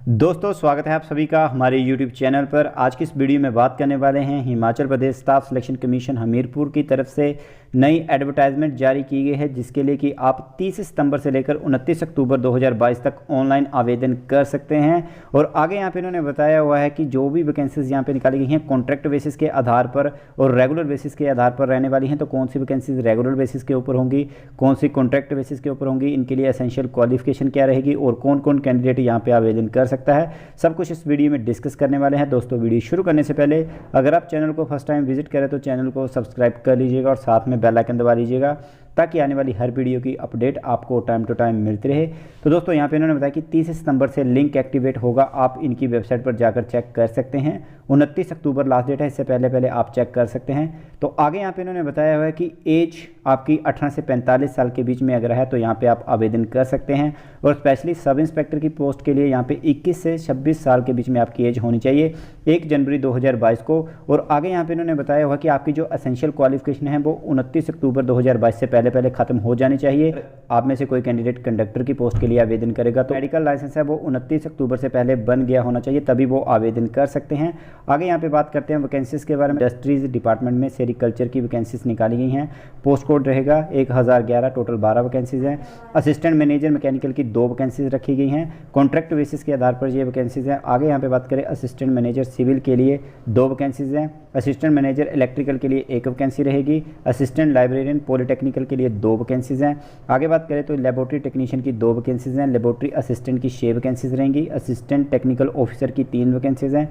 दोस्तों स्वागत है आप सभी का हमारे YouTube चैनल पर। आज की इस वीडियो में बात करने वाले हैं Himachal Pradesh staff selection commission Hamirpur की तरफ से नई एडवर्टाइजमेंट जारी की गई है, जिसके लिए कि आप 30 सितंबर से लेकर 29 अक्टूबर 2022 तक ऑनलाइन आवेदन कर सकते हैं। और आगे यहाँ पे इन्होंने बताया हुआ है कि जो भी वैकेंसीज यहाँ पे निकाली गई हैं कॉन्ट्रैक्ट बेसिस के आधार पर और रेगुलर बेसिस के आधार पर रहने वाली हैं। तो कौन सी वैकेंसीज रेगुलर बेसिस के ऊपर होंगी, कौन सी कॉन्ट्रैक्ट बेसिस के ऊपर होंगी, इनके लिए एसेंशियल क्वालिफिकेशन क्या रहेगी और कौन कौन कैंडिडेट यहाँ पे आवेदन कर सकता है, सब कुछ इस वीडियो में डिस्कस करने वाले हैं। दोस्तों वीडियो शुरू करने से पहले अगर आप चैनल को फर्स्ट टाइम विजिट करें तो चैनल को सब्सक्राइब कर लीजिएगा और साथ में बेल आइकन दबा लीजिएगा ताकि आने वाली हर वीडियो की अपडेट आपको टाइम टू टाइम मिलती रहे। तो दोस्तों यहाँ पे इन्होंने बताया कि 30 सितंबर से लिंक एक्टिवेट होगा, आप इनकी वेबसाइट पर जाकर चेक कर सकते हैं। 29 अक्टूबर लास्ट डेट है, इससे पहले पहले आप चेक कर सकते हैं। तो आगे यहाँ पे इन्होंने बताया हुआ है कि एज आपकी 18 से 45 साल के बीच में अगर है तो यहाँ पे आप आवेदन कर सकते हैं। और स्पेशली सब इंस्पेक्टर की पोस्ट के लिए यहाँ पे 21 से 26 साल के बीच में आपकी एज होनी चाहिए 1 जनवरी 2022 को। और आगे यहाँ पे इन्होंने बताया हुआ कि आपकी जो एसेंशियल क्वालिफिकेशन है वो 29 अक्टूबर 2022 से पहले पहले खत्म हो जानी चाहिए। आप में से कोई कैंडिडेट कंडक्टर की पोस्ट के लिए आवेदन करेगा तो मेडिकल लाइसेंस है वो 29 अक्टूबर से पहले बन गया होना चाहिए, तभी वो आवेदन कर सकते हैं। आगे यहाँ पे बात करते हैं वैकेंसीज के बारे में। इंडस्ट्रीज डिपार्टमेंट में सेरिकल्चर की वैकेंसीज निकाली गई हैं। पोस्ट कोड रहेगा 1011, टोटल 12 वैकेंसीज हैं। असिस्टेंट मैनेजर मैकेनिकल की 2 वैकेंसीज रखी गई हैं, कॉन्ट्रैक्ट बेसिस के आधार पर ये वैकेंसीज हैं। आगे यहाँ पे बात करें असिस्टेंट मैनेजर सिविल के लिए 2 वैकेंसीज हैं। असिस्टेंट मैनेजर इलेक्ट्रिकल के लिए 1 वैकेंसी रहेगी। असिस्टेंट लाइब्रेरियन पॉलिटेक्निकल के लिए 2 वैकेंसीज हैं। आगे बात करें तो लेबोरेटरी टेक्नीशियन की 2 वैकेंसीज हैं। लेबोरेटरी असिस्टेंट की 6 वैकेंसीज रहेंगी। असिस्टेंट टेक्निकल ऑफिसर की 3 वैकेंसीज हैं।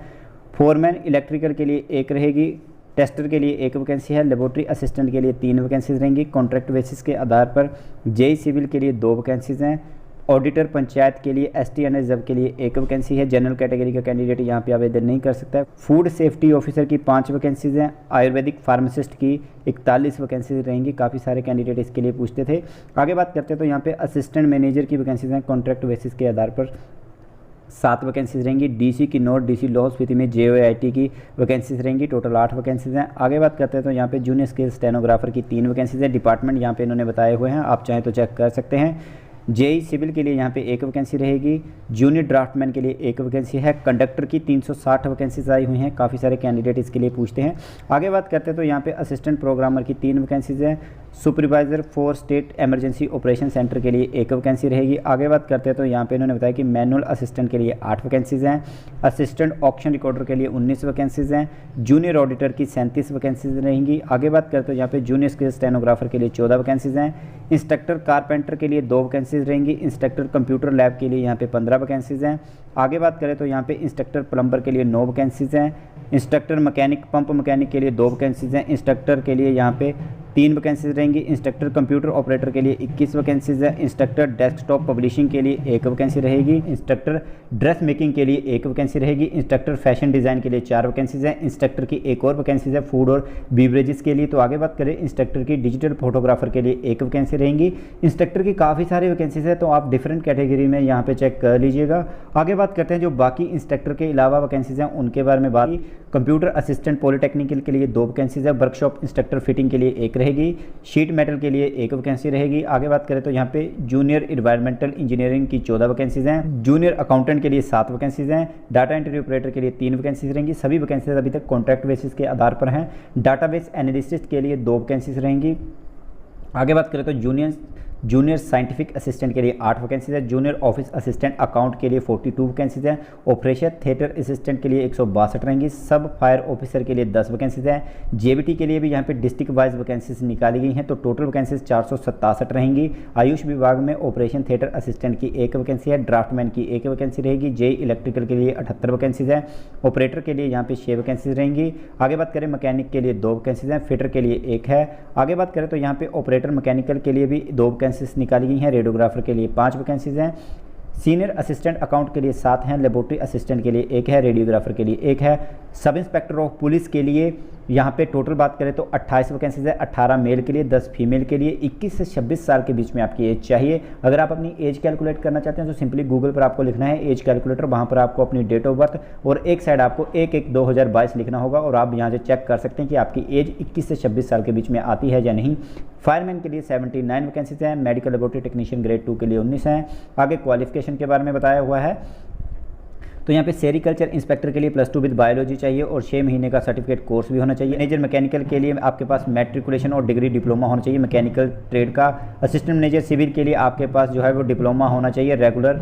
फोरमैन इलेक्ट्रिकल के लिए 1 रहेगी। टेस्टर के लिए 1 वैकेंसी है। लेबोरेटरी असिस्टेंट के लिए 3 वैकेंसीज रहेंगी कॉन्ट्रैक्ट बेसिस के आधार पर। जेई सिविल के लिए 2 वैकेंसीज हैं। ऑडिटर पंचायत के लिए ST एंड रिजर्व के लिए 1 वैकेंसी है। जनरल कैटेगरी का कैंडिडेट यहाँ पे आवेदन नहीं कर सकता है। फूड सेफ्टी ऑफिसर की 5 वैकेंसीज हैं। आयुर्वेदिक फार्मासिस्ट की 41 वैकेंसीज रहेंगी। काफ़ी सारे कैंडिडेट इसके लिए पूछते थे। आगे बात करते हैं तो यहाँ पे असिस्टेंट मैनेजर की वैकेंसीज हैं कॉन्ट्रैक्ट बेसिस के आधार पर 7 वैकेंसीज रहेंगी। DC की नॉर्थ DC लाहौल स्पीति में JOIT की वैकेंसीज रहेंगी, टोटल 8 वैकेंसीज हैं। आगे बात करते हैं तो यहाँ पे जूनियर स्किल स्टेनोग्राफर की 3 वैकेंसीज है। डिपार्टमेंट यहाँ पे इन्होंने बताए हुए हैं, आप चाहें तो चेक कर सकते हैं। जेई सिविल के लिए यहाँ पे 1 वैकेंसी रहेगी। जूनियर ड्राफ्टमैन के लिए 1 वैकेंसी है। कंडक्टर की 360 वैकेंसीज आई हुई हैं, काफ़ी सारे कैंडिडेट इसके लिए पूछते हैं। आगे बात करते हैं तो यहाँ पे असिस्टेंट प्रोग्रामर की 3 वैकेंसीज हैं। Supervisor for state emergency operation centre के लिए 1 वैकेंसी रहेगी। आगे बात करते हैं तो यहाँ पे इन्होंने बताया कि मैनुअल असिस्टेंट के लिए 8 वैकेंसीज हैं। असिस्टेंट ऑक्शन रिकॉर्डर के लिए 19 वैकेंसीज हैं। जूनियर ऑडिटर की 37 वैकेंसीज रहेंगी। आगे बात करते हैं यहाँ पे जूनियर स्किल स्टेनोग्राफर के लिए 14 वैकेंसीज हैं। इंस्ट्रक्टर कारपेंटर के लिए 2 वैकेंसीज रहेंगी। इंस्ट्रक्टर कंप्यूटर लैब के लिए यहाँ पे 15 वैकेंसीज हैं। आगे बात करें तो यहाँ पे इंस्ट्रक्टर प्लम्बर के लिए 9 वैकेंसीज हैं। इंस्ट्रक्टर मैकेनिक पंप मैकेनिक के लिए 2 वैकेंसीज हैं। इंस्ट्रक्टर के लिए यहाँ पे 3 वैकेंसीज रहेंगी। इंस्ट्रक्टर कंप्यूटर ऑपरेटर के लिए 21 वैकेंसीज है। इंस्ट्रक्टर डेस्कटॉप पब्लिशिंग के लिए 1 वैकेंसी रहेगी। इंस्ट्रक्टर ड्रेस मेकिंग के लिए 1 वैकेंसी रहेगी। इंस्ट्रक्टर फैशन डिज़ाइन के लिए 4 वैकेंसीज है। इंस्ट्रक्टर की एक और वैकेंसीज है फूड और बीवरेजेस के लिए। तो आगे बात करें इंस्ट्रक्टर की डिजिटल फोटोग्राफर के लिए 1 वैकेंसी रहेंगी। इंस्ट्रक्टर की काफ़ी सारी वैकेंसीज है, तो आप डिफरेंट कैटेगरी में यहाँ पे चेक कर लीजिएगा। आगे बात करते हैं जो बाकी इंस्ट्रक्टर के अलावा वैकेंसीज हैं उनके बारे में बात। कंप्यूटर असिस्टेंट पॉलिटेक्निकल के लिए 2 वैकेंसीज है। वर्कशॉप इंस्ट्रक्टर फिटिंग के लिए 1 रहेगी। शीट मेटल के लिए 1 वैकेंसी रहेगी। आगे बात करें तो यहाँ पे जूनियर इन्वायरमेंटल इंजीनियरिंग की 14 वैकेंसीज हैं। जूनियर अकाउंटेंट के लिए 7 वैकेंसीज हैं। डाटा एंट्री ऑपरेटर के लिए 3 वैकेंसीज रहेंगी। सभी वैकेंसीज अभी तक कॉन्ट्रैक्ट बेसिस के आधार पर हैं। डाटाबेस एनालिसिस्ट के लिए 2 वैकेंसीज रहेंगी। आगे बात करें तो जूनियर साइंटिफिक असिस्टेंट के लिए 8 वैकेंसीज है। जूनियर ऑफिस असिस्टेंट अकाउंट के लिए 42 वैकेंसीज हैं। ऑपरेशन थिएटर असिस्टेंट के लिए 162 रहेंगी। सब फायर ऑफिसर के लिए 10 वैकेंसीज हैं। JBT के लिए भी यहाँ पे डिस्ट्रिक्ट वाइज वैकेंसीज निकाली गई हैं, तो टोटल वैकेंसीज 467 रहेंगी। आयुष विभाग में ऑपरेशन थिएटर असिस्टेंट की 1 वैकेंसी है। ड्राफ्टमैन की 1 वैकेंसी रहेगी। जेई इलेक्ट्रिकल के लिए 78 वैकेंसीज है। ऑपरेटर के लिए यहाँ पे 6 वैकेंसीज रहेंगी। आगे बात करें मैकेनिक के लिए 2 वैकेंसीज हैं। फिटर के लिए 1 है। आगे बात करें तो यहाँ पे ऑपरेटर मैकेनिकल के लिए भी 2 वैकेंसीज निकाली गई हैं। रेडियोग्राफर के लिए 5 वैकेंसीज हैं। सीनियर असिस्टेंट अकाउंट के लिए 7 हैं। लेबोरेटरी असिस्टेंट के लिए 1 है। रेडियोग्राफर के लिए 1 है। सब इंस्पेक्टर ऑफ पुलिस के लिए यहाँ पे टोटल बात करें तो 28 वैकेंसीज है। 18 मेल के लिए, 10 फीमेल के लिए। 21 से 26 साल के बीच में आपकी एज चाहिए। अगर आप अपनी एज कैलकुलेट करना चाहते हैं तो सिंपली गूगल पर आपको लिखना है एज कैलकुलेटर। वहाँ पर आपको अपनी डेट ऑफ बर्थ और एक साइड आपको 1/1/2022 लिखना होगा और आप यहाँ से चेक कर सकते हैं कि आपकी एज 21 से 26 साल के बीच में आती है या नहीं। फायरमैन के लिए 79 वैकेंसीज हैं। मेडिकल लेबोरेटरी टेक्नीशियन ग्रेड 2 के लिए 19 हैं। आगे क्वालिफिकेशन के बारे में बताया हुआ है। तो यहाँ पे सेरिकल्चर इंस्पेक्टर के लिए +2 विद बायोलॉजी चाहिए और 6 महीने का सर्टिफिकेट कोर्स भी होना चाहिए। मैनेजर मैकेनिकल के लिए आपके पास मैट्रिकुलेशन और डिग्री डिप्लोमा होना चाहिए मैकेनिकल ट्रेड का। असिस्टेंट मैनेजर सिविल के लिए आपके पास जो है वो डिप्लोमा होना चाहिए रेगुलर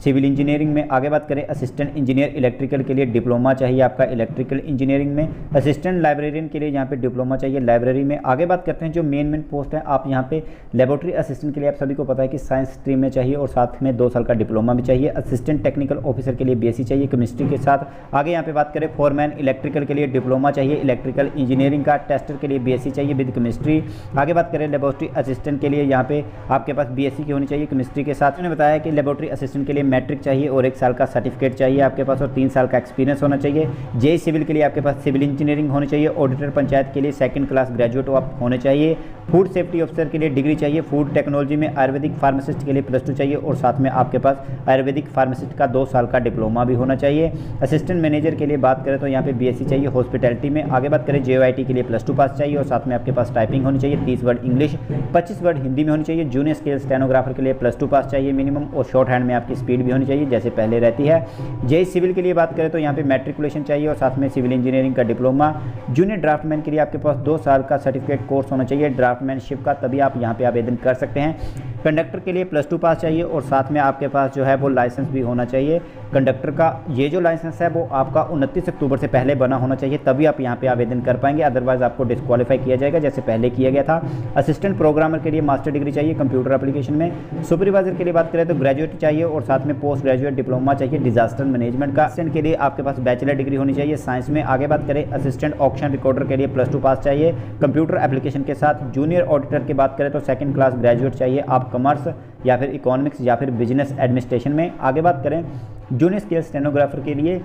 सिविल इंजीनियरिंग में। आगे बात करें असिस्टेंट इंजीनियर इलेक्ट्रिकल के लिए डिप्लोमा चाहिए आपका इलेक्ट्रिकल इंजीनियरिंग में। असिस्टेंट लाइब्रेरियन के लिए यहाँ पे डिप्लोमा चाहिए लाइब्रेरी में। आगे बात करते हैं जो मेन पोस्ट है, आप यहाँ पे लेबोरेटरी असिस्टेंट के लिए आप सभी को पता है कि साइंस स्ट्रीम में चाहिए और साथ में 2 साल का डिप्लोमा भी चाहिए। असिस्टेंट टेक्निकल ऑफिसर के लिए बीएससी चाहिए केमिस्ट्री के साथ। आगे यहाँ पे बात करें फॉरमैन इलेक्ट्रिकल के लिए डिप्लोमा चाहिए इलेक्ट्रिकल इंजीनियरिंग का। टेस्टर के लिए बीएससी चाहिए विद केमिस्ट्री। आगे बात करें लेबोरेटरी असिस्टेंट के लिए यहाँ पे आपके पास बीएससी की होनी चाहिए केमिस्ट्री के साथ। मैंने बताया कि लेबोरेटरी असिस्टेंट के लिए मैट्रिक चाहिए और 1 साल का सर्टिफिकेट चाहिए आपके पास और 3 साल का एक्सपीरियंस होना चाहिए। जे सिविल के लिए आपके पास सिविल इंजीनियरिंग होनी चाहिए। ऑडिटर पंचायत के लिए 2nd क्लास ग्रेजुएट आप होने चाहिए। फूड सेफ्टी ऑफिसर के लिए डिग्री चाहिए। फूड टेक्नोलॉजी में आयुर्वेदिक फार्मासिस्ट के लिए +2 चाहिए और साथ में आपके पास आयुर्वेदिक फार्मासिस्ट का 2 साल का डिप्लोमा भी होना चाहिए। असिस्टेंट मैनेजर के लिए बात करें तो यहाँ पे बीएससी चाहिए हॉस्पिटैलिटी में। आगे बात करें जेओआईटी के लिए +2 पास चाहिए और साथ में आपके पास टाइपिंग होनी चाहिए 30 वर्ड इंग्लिश 25 वर्ड हिंदी में होनी चाहिए। जूनियर स्केल स्टेनोग्राफर के लिए +2 पास चाहिए मिनिमम और शॉर्ट हैंड में आपकी स्पीड भी होनी चाहिए जैसे पहले रहती है। जे सिविल के लिए बात करें तो यहाँ पे मैट्रिकुलेशन चाहिए और साथ में सिविल इंजीनियरिंग का डिप्लोमा। जूनियर ड्राफ्टमैन के लिए आपके पास 2 साल का सर्टिफिकेट कोर्स होना चाहिए ड्राफ्टमैनशिप का, तभी आप यहाँ पे आवेदन कर सकते हैं। कंडक्टर के लिए +2 पास चाहिए और साथ में आपके पास जो है वो लाइसेंस भी होना चाहिए कंडक्टर का। ये जो लाइसेंस है वो आपका 29 अक्टूबर से पहले बना होना चाहिए, तभी आप यहाँ पे आवेदन कर पाएंगे, अदरवाइज आपको डिस्क्वालीफाई किया जाएगा जैसे पहले किया गया था। असिस्टेंट प्रोग्रामर के लिए मास्टर डिग्री चाहिए कंप्यूटर एप्लीकेशन में। सुपरवाइजर के लिए बात करें तो ग्रेजुएट चाहिए और साथ में पोस्ट ग्रेजुएट डिप्लोमा चाहिए डिजास्टर मैनेजमेंट का। असिस्टेंट के लिए आपके पास बैचलर डिग्री होनी चाहिए साइंस में। आगे बात करें असिस्टेंट ऑक्शन रिकॉर्डर के लिए +2 पास चाहिए कंप्यूटर एप्लीकेशन के साथ। जूनियर ऑडिटर की बात करें तो 2nd क्लास ग्रेजुएट चाहिए आप कॉमर्स या फिर इकोनॉमिक्स या फिर बिजनेस एडमिनिस्ट्रेशन में। आगे बात करें जूनियर स्केल स्टेनोग्राफर के लिए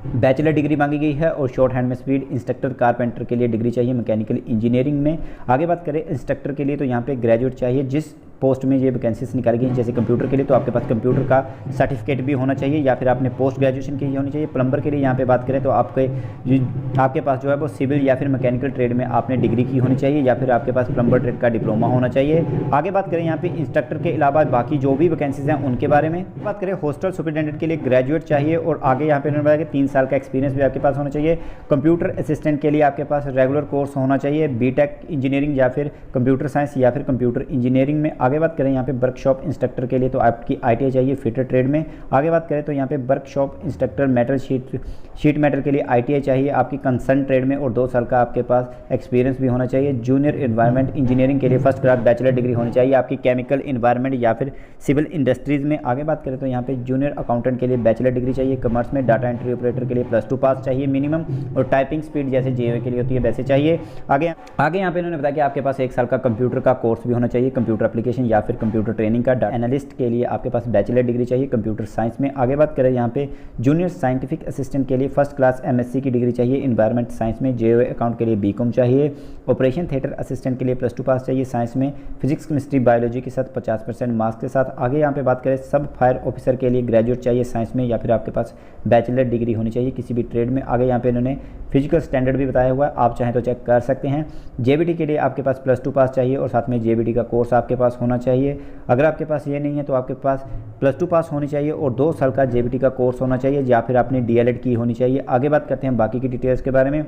बैचलर डिग्री मांगी गई है और शॉर्ट हैंड में स्पीड। इंस्ट्रक्टर कारपेंटर के लिए डिग्री चाहिए मैकेनिकल इंजीनियरिंग में। आगे बात करें इंस्ट्रक्टर के लिए तो यहाँ पे ग्रेजुएट चाहिए जिस पोस्ट में ये वैकेंसीज निकाली गई जैसे कंप्यूटर के लिए तो आपके पास कंप्यूटर का सर्टिफिकेट भी होना चाहिए या फिर आपने पोस्ट ग्रेजुएशन की होनी चाहिए। प्लम्बर के लिए यहाँ पे बात करें तो आपके पास जो है वो सिविल या फिर मैकेनिकल ट्रेड में आपने डिग्री की होनी चाहिए या फिर आपके पास प्लम्बर ट्रेड का डिप्लोमा होना चाहिए। आगे बात करें यहाँ पे इंस्ट्रक्टर के अलावा बाकी जो भी वैकेंसीज हैं उनके बारे में बात करें। हॉस्टल सुपरिटेंडेंट के लिए ग्रेजुएट चाहिए और आगे यहाँ पे उन्होंने बताया कि 3 साल का एक्सपीरियंस भी आपके पास होना चाहिए। कंप्यूटर असिस्टेंट के लिए आपके पास रेगुलर कोर्स होना चाहिए बीटेक इंजीनियरिंग या फिर कंप्यूटर साइंस या फिर कंप्यूटर इंजीनियरिंग में। आगे बात करें यहाँ पे वर्कशॉप इंस्ट्रक्टर के लिए तो आपकी ITI चाहिए फिटर ट्रेड में। आगे बात करें तो यहाँ पे workshop instructor metal sheet metal के लिए ITI चाहिए आपकी कंसर्न ट्रेड में और 2 साल का आपके पास एक्सपीरियंस भी होना चाहिए। जूनियर एनवायरनमेंट इंजीनियरिंग के लिए 1st क्लास बैचलर डिग्री होनी चाहिए आपकी केमिकल इन्वायरमेंट या फिर सिविल इंडस्ट्रीज़ में। आगे बात करें तो यहाँ पे जूनियर अकाउंटेंट के लिए बैचलर डिग्री चाहिए कॉमर्स में। डाटा एंट्री ऑपरेटर के लिए +2 पास चाहिए मिनिमम और टाइपिंग स्पीड जैसे JOA के लिए होती है वैसे चाहिए। आगे यहाँ पे इन्होंने बताया कि आपके पास 1 साल का कंप्यूटर का कोर्स भी होना चाहिए कंप्यूटर एप्लीकेशन या फिर कंप्यूटर ट्रेनिंग का। एनालिस्ट के लिए आपके पास बैचलर डिग्री चाहिए कंप्यूटर साइंस में। आगे बात करें यहाँ पे जूनियर साइंटिफिक असिस्टेंट के लिए 1st क्लास MSc की डिग्री चाहिए इन्वायरमेंट साइंस में। JOA अकाउंट के लिए BCom चाहिए। ऑपरेशन थिएटर असिस्टेंट के लिए +2 पास चाहिए साइंस में। फिजिक्स केमिस्ट्री बायोलॉजी के साथ 50% मार्क्स के साथ। आगे यहाँ पे बात करें सब फायर ऑफिसर के लिए ग्रेजुएट चाहिए साइंस में या फिर आपके पास बैचलर डिग्री होनी चाहिए किसी भी ट्रेड में। आगे यहाँ पे इन्होंने फिजिकल स्टैंडर्ड भी बताया हुआ है, आप चाहें तो चेक कर सकते हैं। JBT के लिए आपके पास +2 पास चाहिए और साथ में JBT का कोर्स आपके पास होना चाहिए। अगर आपके पास ये नहीं है तो आपके पास +2 पास होनी चाहिए और 2 साल का JBT का कोर्स होना चाहिए या फिर आपने DLED की होनी चाहिए। आगे बात करते हैं बाकी की डिटेल्स के बारे में।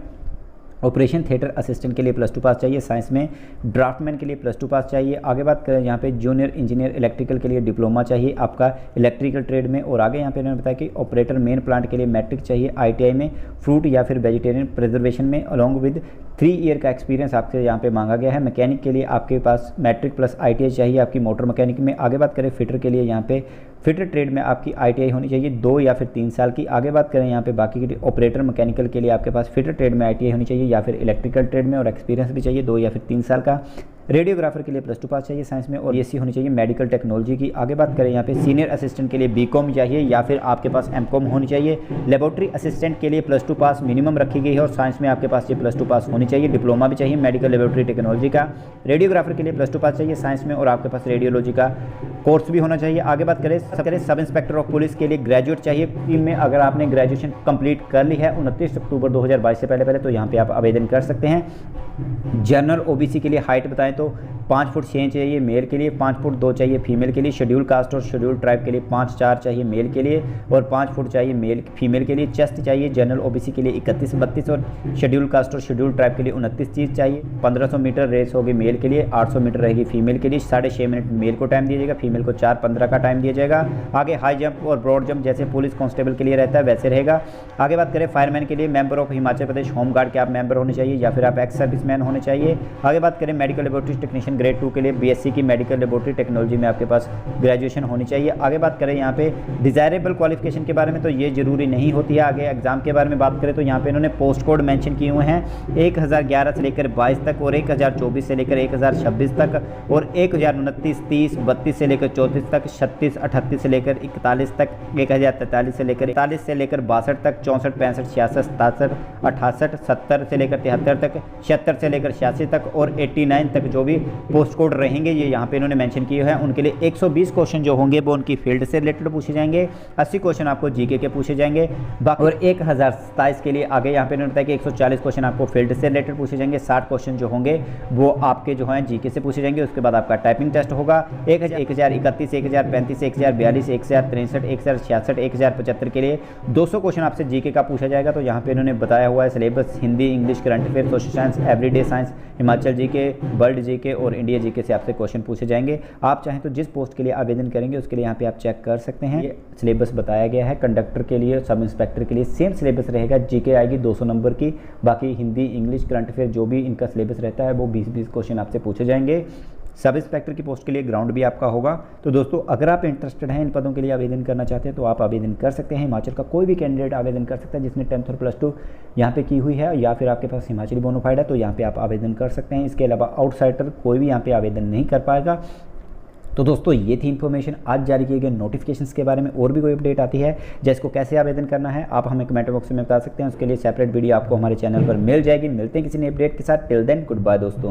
ऑपरेशन थिएटर असिस्टेंट के लिए +2 पास चाहिए साइंस में। ड्राफ्टमैन के लिए +2 पास चाहिए। आगे बात करें यहाँ पे जूनियर इंजीनियर इलेक्ट्रिकल के लिए डिप्लोमा चाहिए आपका इलेक्ट्रिकल ट्रेड में। और आगे यहाँ पे इन्होंने बताया कि ऑपरेटर मेन प्लांट के लिए मैट्रिक चाहिए ITI में फ्रूट या फिर वेजिटेरियन प्रिजर्वेशन में अलॉन्ग विद 3 ईयर का एक्सपीरियंस आपसे यहाँ पे मांगा गया है। मैकेनिक के लिए आपके पास मैट्रिक प्लस ITI चाहिए आपकी मोटर मैकेनिक में। आगे बात करें फिटर के लिए यहाँ पे फिटर ट्रेड में आपकी ITI होनी चाहिए 2 या फिर 3 साल की। आगे बात करें यहाँ पे बाकी की ऑपरेटर मैकेनिकल के लिए आपके पास फिटर ट्रेड में ITI होनी चाहिए या फिर इलेक्ट्रिकल ट्रेड में और एक्सपीरियंस भी चाहिए 2 या फिर 3 साल का। रेडियोग्राफर के लिए +2 पास चाहिए साइंस में और BSc होनी चाहिए मेडिकल टेक्नोलॉजी की। आगे बात करें यहाँ पे सीनियर असिस्टेंट के लिए BCom चाहिए या फिर आपके पास MCom होनी चाहिए। लेबोरेटरी असिस्टेंट के लिए +2 पास मिनिमम रखी गई है और साइंस में आपके पास ये +2 पास होनी चाहिए। डिप्लोमा भी चाहिए मेडिकल लेबोरेटरी टेक्नोलॉजी का। रेडियोग्राफर के लिए +2 पास चाहिए साइंस में और आपके पास रेडियोलॉजी का कोर्स भी होना चाहिए। आगे बात करें सब इंस्पेक्टर ऑफ पुलिस के लिए ग्रेजुएट चाहिए। टीम में अगर आपने ग्रेजुएशन कंप्लीट कर ली है 29 अक्टूबर 2022 से पहले तो यहाँ पे आप आवेदन कर सकते हैं। जनरल OBC के लिए हाइट बताएं तो 5 फुट 6 इंच चाहिए मेल के लिए, 5 फुट 2 चाहिए फीमेल के लिए। शेड्यूल कास्ट और शेड्यूल ट्राइब के लिए 5'4" चाहिए मेल के लिए और 5 फुट चाहिए मेल फीमेल के लिए। चेस्ट चाहिए जनरल ओबीसी के लिए 31-32 और शेड्यूल कास्ट और शेड्यूल ट्राइब के लिए 29 चीज़ चाहिए। 1500 मीटर रेस होगी मेल के लिए, 800 मीटर रहेगी फीमेल के लिए। 6.5 मिनट मेल को टाइम दिया जाएगा, फीमेल को 4:15 का टाइम दिया जाएगा। आगे हाई जंप और ब्रॉड जंप जैसे पुलिस कांस्टेबल के लिए रहता है वैसे रहेगा। आगे बात करें फायरमैन के लिए, member of Himachal Pradesh home guard के आप मेंबर होने चाहिए या फिर आप एक्स सर्विसमैन होने चाहिए। आगे बात करें मेडिकल लेबोरेटरी टेक्नीशियन ग्रेड 2 के लिए, बीएससी की मेडिकल लेबोरेटरी टेक्नोलॉजी में आपके पास ग्रेजुएशन होनी चाहिए। आगे बात करें यहाँ पे डिजायरेबल क्वालिफिकेशन के बारे में, तो ये जरूरी नहीं होती है। आगे एग्जाम के बारे में बात करें तो यहाँ पे इन्होंने पोस्ट कोड मेंशन किए हुए हैं 1011 से लेकर 22 तक और 1024 से लेकर 1026 तक और 1029, 30, 32 से लेकर 34 तक, 36, 38 से लेकर 41 तक, 1043 से लेकर 41 से लेकर 62 तक, 64, 65, 66, 67, 68, 70 से लेकर 73 तक, 76 से लेकर 86 तक और 89 तक जो भी पोस्ट कोड रहेंगे ये यहाँ पे इन्होंने मेंशन किए हैं। उनके लिए 120 क्वेश्चन जो होंगे वो उनकी फील्ड से रिलेटेड पूछे जाएंगे, 80 क्वेश्चन आपको जीके के पूछे जाएंगे और 1027 के लिए आगे यहाँ पे इन्होंने बताया कि 140 क्वेश्चन आपको फील्ड से रिलेटेड पूछे जाएंगे, 60 क्वेश्चन जो होंगे वो आपके जो हैं जीके से पूछे जाएंगे। उसके बाद आपका टाइपिंग टेस्ट होगा 1031, 1035, 1042, 1063, 1066, 1075 के लिए 200 क्वेश्चन आपसे जीके का पूछा जाएगा। तो यहाँ पे इन्होंने बताया हुआ है syllabus Hindi, English, current affair, social science, everyday science, Himachal GK, world GK और इंडिया जीके से आपसे क्वेश्चन पूछे जाएंगे। आप चाहें तो जिस पोस्ट के लिए आवेदन करेंगे उसके लिए यहाँ पे आप चेक कर सकते हैं। ये सिलेबस बताया गया है। कंडक्टर के लिए, सब इंस्पेक्टर के लिए सेम सिलेबस रहेगा, जीके आएगी 200 नंबर की, बाकी हिंदी, इंग्लिश, करंट अफेयर जो भी इनका सिलेबस रहता है वो 20-20 क्वेश्चन आपसे पूछे जाएंगे। सब इंस्पेक्टर की पोस्ट के लिए ग्राउंड भी आपका होगा। तो दोस्तों अगर आप इंटरेस्टेड हैं इन पदों के लिए आवेदन करना चाहते हैं तो आप आवेदन कर सकते हैं। हिमाचल का कोई भी कैंडिडेट आवेदन कर सकता है जिसने 10th और +2 यहाँ पे की हुई है या फिर आपके पास हिमाचली बोनाफाइड है तो यहाँ पे आप आवेदन कर सकते हैं। इसके अलावा आउटसाइडर कोई भी यहाँ पे आवेदन नहीं कर पाएगा। तो दोस्तों ये थी इन्फॉर्मेशन आज जारी किए गए नोटिफिकेशंस के बारे में। और भी कोई अपडेट आती है जिसको कैसे आवेदन करना है आप हमें कमेंट बॉक्स में बता सकते हैं। उसके लिए सेपरेट वीडियो आपको हमारे चैनल पर मिल जाएगी। मिलते हैं किसी नए अपडेट के साथ। टिल देन गुड बाय दोस्तों।